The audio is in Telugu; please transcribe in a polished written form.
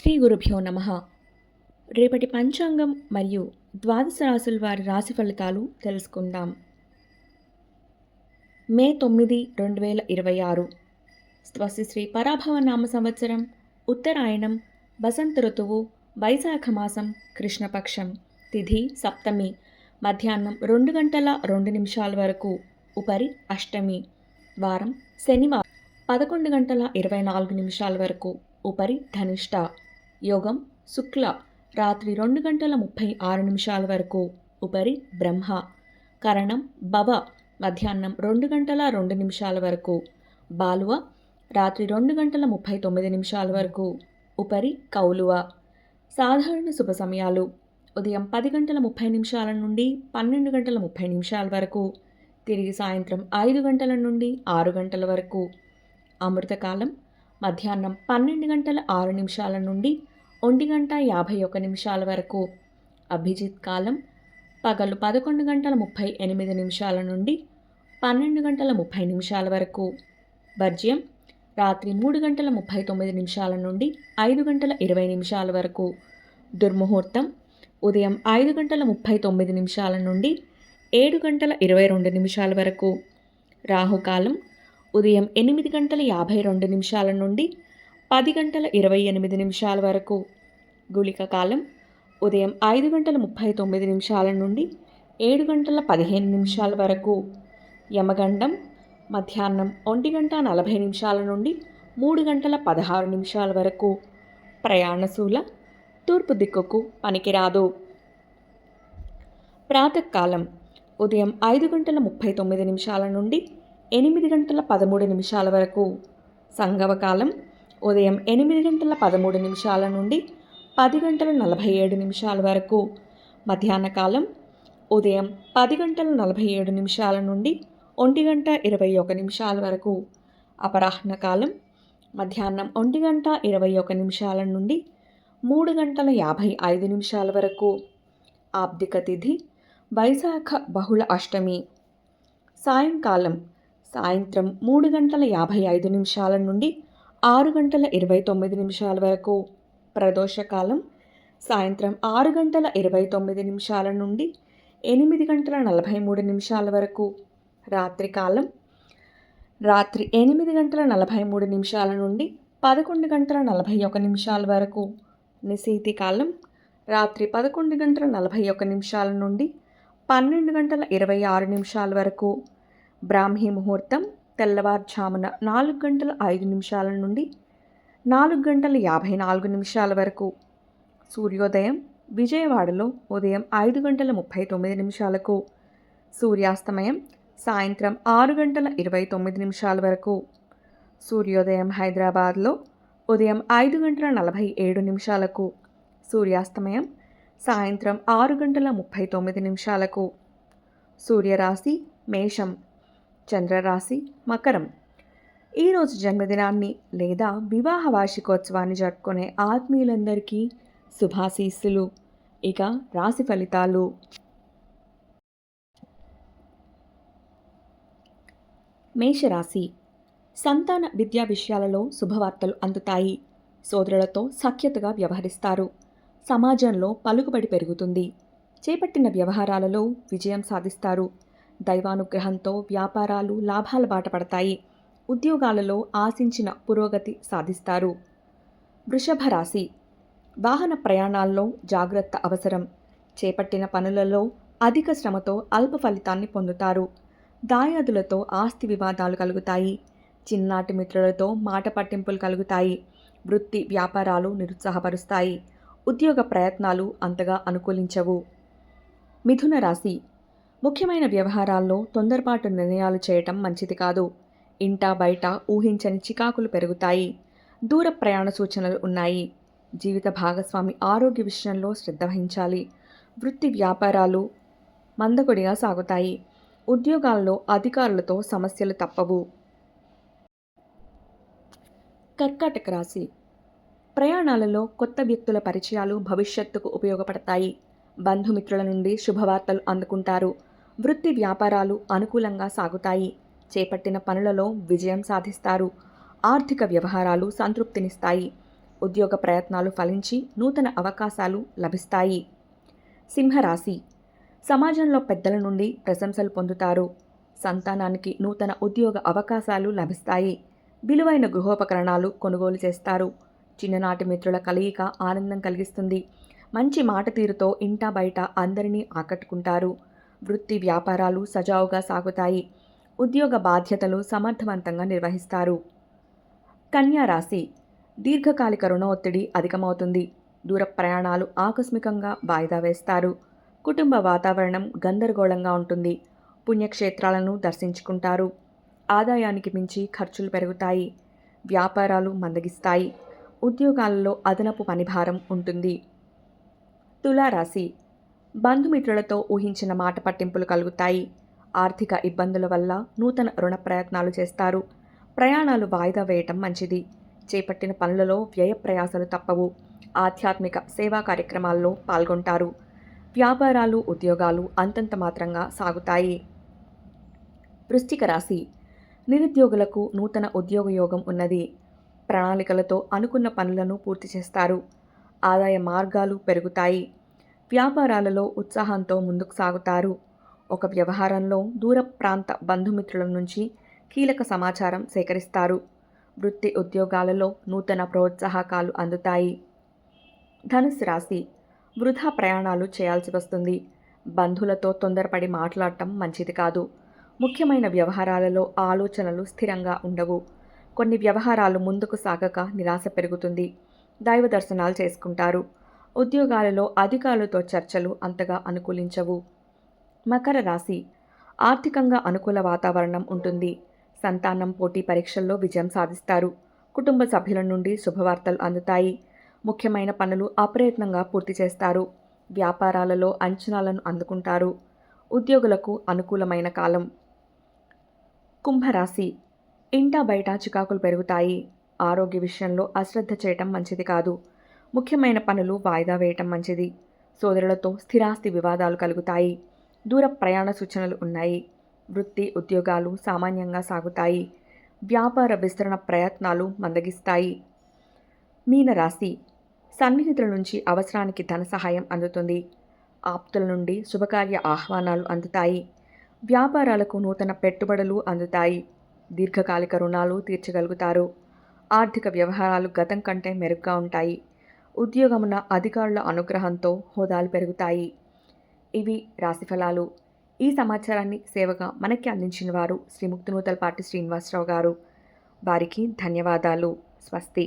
శ్రీ గురుభ్యో నమః. రేపటి పంచాంగం మరియు ద్వాదశ రాశుల వారి రాశి ఫలితాలు తెలుసుకుందాం. మే 9, 2026 స్వస్తి శ్రీ పరాభవ నామ సంవత్సరం, ఉత్తరాయణం, వసంత ఋతువు, వైశాఖ మాసం, కృష్ణపక్షం, తిథి సప్తమి, మధ్యాహ్నం 2 గంటల 2 నిమిషాల వరకు, ఉపరి అష్టమి, వారం శనివారం 11 గంటల 24 నిమిషాల వరకు, ఉపరి ధనిష్ట, యోగం శుక్ల రాత్రి 2 గంటల 36 నిమిషాల వరకు, ఉపరి బ్రహ్మ, కరణం భవ మధ్యాహ్నం 2 గంటల 2 నిమిషాల వరకు, బాలువ రాత్రి 2 గంటల 39 నిమిషాల వరకు, ఉపరి కౌలువ. సాధారణ శుభ సమయాలు ఉదయం 10 గంటల 30 నిమిషాల నుండి 12 గంటల 30 నిమిషాల వరకు, తిరిగి సాయంత్రం 5 గంటల నుండి 6 గంటల వరకు. అమృతకాలం మధ్యాహ్నం 12 గంటల 6 నిమిషాల నుండి 1 గంట 51 నిమిషాల వరకు. అభిజిత్ కాలం పగలు 11 గంటల 38 నిమిషాల నుండి 12 గంటల 30 నిమిషాల వరకు. వర్జ్యం రాత్రి 3 గంటల 39 నిమిషాల నుండి 5 గంటల 20 నిమిషాల వరకు. దుర్ముహూర్తం ఉదయం 5 గంటల 39 నిమిషాల నుండి 7 గంటల 22 నిమిషాల వరకు. రాహుకాలం ఉదయం 8 గంటల 52 నిమిషాల నుండి 10 గంటల 28 నిమిషాల వరకు. గుళిక కాలం ఉదయం 5 గంటల 39 నిమిషాల నుండి 7 గంటల 15 నిమిషాల వరకు. యమగండం మధ్యాహ్నం 1 గంట 40 నిమిషాల నుండి 3 గంటల 16 నిమిషాల వరకు. ప్రయాణశూల తూర్పు దిక్కుకు పనికిరాదు. ప్రాతకాలం ఉదయం 5 గంటల 39 నిమిషాల నుండి 8 గంటల 13 నిమిషాల వరకు. సంగమకాలం ఉదయం 8 గంటల 13 నిమిషాల నుండి 10 గంటల 47 నిమిషాల వరకు. మధ్యాహ్న కాలం ఉదయం 10 గంటల 47 నిమిషాల నుండి 1 గంట 21 నిమిషాల వరకు. అపరాహ్న కాలం మధ్యాహ్నం 1 గంట 21 నిమిషాల నుండి 3 గంటల 55 నిమిషాల వరకు. ఆబ్దిక తిథి వైశాఖ బహుళ అష్టమి. సాయంకాలం సాయంత్రం 3 గంటల 55 నిమిషాల నుండి 6 గంటల 29 నిమిషాల వరకు. ప్రదోషకాలం సాయంత్రం 6 గంటల 29 నిమిషాల నుండి 8 గంటల 43 నిమిషాల వరకు. రాత్రికాలం రాత్రి 8 గంటల 43 నిమిషాల నుండి 11 గంటల 41 నిమిషాల వరకు. నిశీతి కాలం రాత్రి 11 గంటల 41 నిమిషాల నుండి 12 గంటల 26 నిమిషాల వరకు. బ్రాహ్మీ ముహూర్తం తెల్లవారుజామున 4 గంటల 5 నిమిషాల నుండి 4 గంటల 54 నిమిషాల వరకు. సూర్యోదయం విజయవాడలో ఉదయం 5 గంటల 39 నిమిషాలకు. సూర్యాస్తమయం సాయంత్రం 6 గంటల 29 నిమిషాల వరకు. సూర్యోదయం హైదరాబాద్లో ఉదయం 5 గంటల 47 నిమిషాలకు. సూర్యాస్తమయం సాయంత్రం 6 గంటల 39 నిమిషాలకు. సూర్యరాశి మేషం, చంద్రరాశి మకరం. ఈరోజు జన్మదినాన్ని లేదా వివాహ వార్షికోత్సవాన్ని జరుపుకునే ఆత్మీయులందరికీ శుభాశీస్సులు. ఇక రాశి ఫలితాలు. మేషరాశి సంతాన విద్యా విషయాలలో శుభవార్తలు అందుతాయి. సోదరులతో సఖ్యతగా వ్యవహరిస్తారు. సమాజంలో పలుకుబడి పెరుగుతుంది. చేపట్టిన వ్యవహారాలలో విజయం సాధిస్తారు. దైవానుగ్రహంతో వ్యాపారాలు లాభాల బాట పడతాయి. ఉద్యోగాలలో ఆశించిన పురోగతి సాధిస్తారు. వృషభ రాశి వాహన ప్రయాణాల్లో జాగ్రత్త అవసరం. చేపట్టిన పనులలో అధిక శ్రమతో అల్ప ఫలితాన్ని పొందుతారు. దాయాదులతో ఆస్తి వివాదాలు కలుగుతాయి. చిన్నాటి మిత్రులతో మాట పట్టింపులు కలుగుతాయి. వృత్తి వ్యాపారాలు నిరుత్సాహపరుస్తాయి. ఉద్యోగ ప్రయత్నాలు అంతగా అనుకూలించవు. మిథున రాశి ముఖ్యమైన వ్యవహారాల్లో తొందరపాటు నిర్ణయాలు చేయటం మంచిది కాదు. ఇంటా బయట ఊహించని చికాకులు పెరుగుతాయి. దూర ప్రయాణ సూచనలు ఉన్నాయి. జీవిత భాగస్వామి ఆరోగ్య విషయంలో శ్రద్ధ వహించాలి. వృత్తి వ్యాపారాలు మందకొడిగా సాగుతాయి. ఉద్యోగాల్లో అధికారులతో సమస్యలు తప్పవు. కర్కాటక రాశి ప్రయాణాలలో కొత్త వ్యక్తుల పరిచయాలు భవిష్యత్తుకు ఉపయోగపడతాయి. బంధుమిత్రుల నుండి శుభవార్తలు అందుకుంటారు. వృత్తి వ్యాపారాలు అనుకూలంగా సాగుతాయి. చేపట్టిన పనులలో విజయం సాధిస్తారు. ఆర్థిక వ్యవహారాలు సంతృప్తినిస్తాయి. ఉద్యోగ ప్రయత్నాలు ఫలించి నూతన అవకాశాలు లభిస్తాయి. సింహరాశి, సమాజంలో పెద్దల నుండి ప్రశంసలు పొందుతారు. సంతానానికి నూతన ఉద్యోగ అవకాశాలు లభిస్తాయి. విలువైన గృహోపకరణాలు కొనుగోలు చేస్తారు. చిన్ననాటి మిత్రుల కలయిక ఆనందం కలిగిస్తుంది. మంచి మాట తీరుతో ఇంటా బయట అందరినీ ఆకట్టుకుంటారు. వృత్తి వ్యాపారాలు సజావుగా సాగుతాయి. ఉద్యోగ బాధ్యతలు సమర్థవంతంగా నిర్వహిస్తారు. కన్యా రాశి, దీర్ఘకాలిక రుణ ఒత్తిడి అధికమవుతుంది. దూర ప్రయాణాలు ఆకస్మికంగా వాయిదా వేస్తారు. కుటుంబ వాతావరణం గందరగోళంగా ఉంటుంది. పుణ్యక్షేత్రాలను దర్శించుకుంటారు. ఆదాయానికి మించి ఖర్చులు పెరుగుతాయి. వ్యాపారాలు మందగిస్తాయి. ఉద్యోగాలలో అదనపు పనిభారం ఉంటుంది. తులారాశి, బంధుమిత్రులతో ఊహించిన మాట పట్టింపులు కలుగుతాయి. ఆర్థిక ఇబ్బందుల వల్ల నూతన రుణ ప్రయత్నాలు చేస్తారు. ప్రయాణాలు వాయిదా వేయటం మంచిది. చేపట్టిన పనులలో వ్యయ ప్రయాసాలు తప్పవు. ఆధ్యాత్మిక సేవా కార్యక్రమాల్లో పాల్గొంటారు. వ్యాపారాలు ఉద్యోగాలు అంతంత మాత్రంగా సాగుతాయి. వృశ్చిక రాశి, నిరుద్యోగులకు నూతన ఉద్యోగ యోగం ఉన్నది. ప్రణాళికలతో అనుకున్న పనులను పూర్తి చేస్తారు. ఆదాయ మార్గాలు పెరుగుతాయి. వ్యాపారాలలో ఉత్సాహంతో ముందుకు సాగుతారు. ఒక వ్యవహారంలో దూర ప్రాంత బంధుమిత్రుల నుంచి కీలక సమాచారం సేకరిస్తారు. వృత్తి ఉద్యోగాలలో నూతన ప్రోత్సాహకాలు అందుతాయి. ధనుస్సు రాశి, వృధా ప్రయాణాలు చేయాల్సి వస్తుంది. బంధువులతో తొందరపడి మాట్లాడటం మంచిది కాదు. ముఖ్యమైన వ్యవహారాలలో ఆలోచనలు స్థిరంగా ఉండవు. కొన్ని వ్యవహారాలు ముందుకు సాగక నిరాశ పెరుగుతుంది. దైవ దర్శనాలు చేసుకుంటారు. ఉద్యోగాలలో అధికారులతో చర్చలు అంతగా అనుకూలించవు. మకర రాశి, ఆర్థికంగా అనుకూల వాతావరణం ఉంటుంది. సంతానం పోటీ పరీక్షల్లో విజయం సాధిస్తారు. కుటుంబ సభ్యుల నుండి శుభవార్తలు అందుతాయి. ముఖ్యమైన పనులు అప్రయత్నంగా పూర్తి చేస్తారు. వ్యాపారాలలో అంచనాలను అందుకుంటారు. ఉద్యోగులకు అనుకూలమైన కాలం. కుంభరాశి, ఇంటా బయట చికాకులు పెరుగుతాయి. ఆరోగ్య విషయంలో అశ్రద్ధ చేయటం మంచిది కాదు. ముఖ్యమైన పనులు వాయిదా వేయటం మంచిది. సోదరులతో స్థిరాస్తి వివాదాలు కలుగుతాయి. దూర ప్రయాణ సూచనలు ఉన్నాయి. వృత్తి ఉద్యోగాలు సామాన్యంగా సాగుతాయి. వ్యాపార విస్తరణ ప్రయత్నాలు మందగిస్తాయి. మీనరాశి, సన్నిహితుల నుంచి అవసరానికి ధన సహాయం అందుతుంది. ఆప్తుల నుండి శుభకార్య ఆహ్వానాలు అందుతాయి. వ్యాపారాలకు నూతన పెట్టుబడులు అందుతాయి. దీర్ఘకాలిక రుణాలు తీర్చగలుగుతారు. ఆర్థిక వ్యవహారాలు గతం కంటే మెరుగ్గా ఉంటాయి. ఉద్యోగమున అధికారుల అనుగ్రహంతో హోదాలు పెరుగుతాయి. ఇవి రాశిఫలాలు. ఈ సమాచారాన్ని సేవగా మనకి అందించిన వారు శ్రీ ముక్తినూతలపాటి శ్రీనివాసరావు గారు. వారికి ధన్యవాదాలు. స్వస్తి.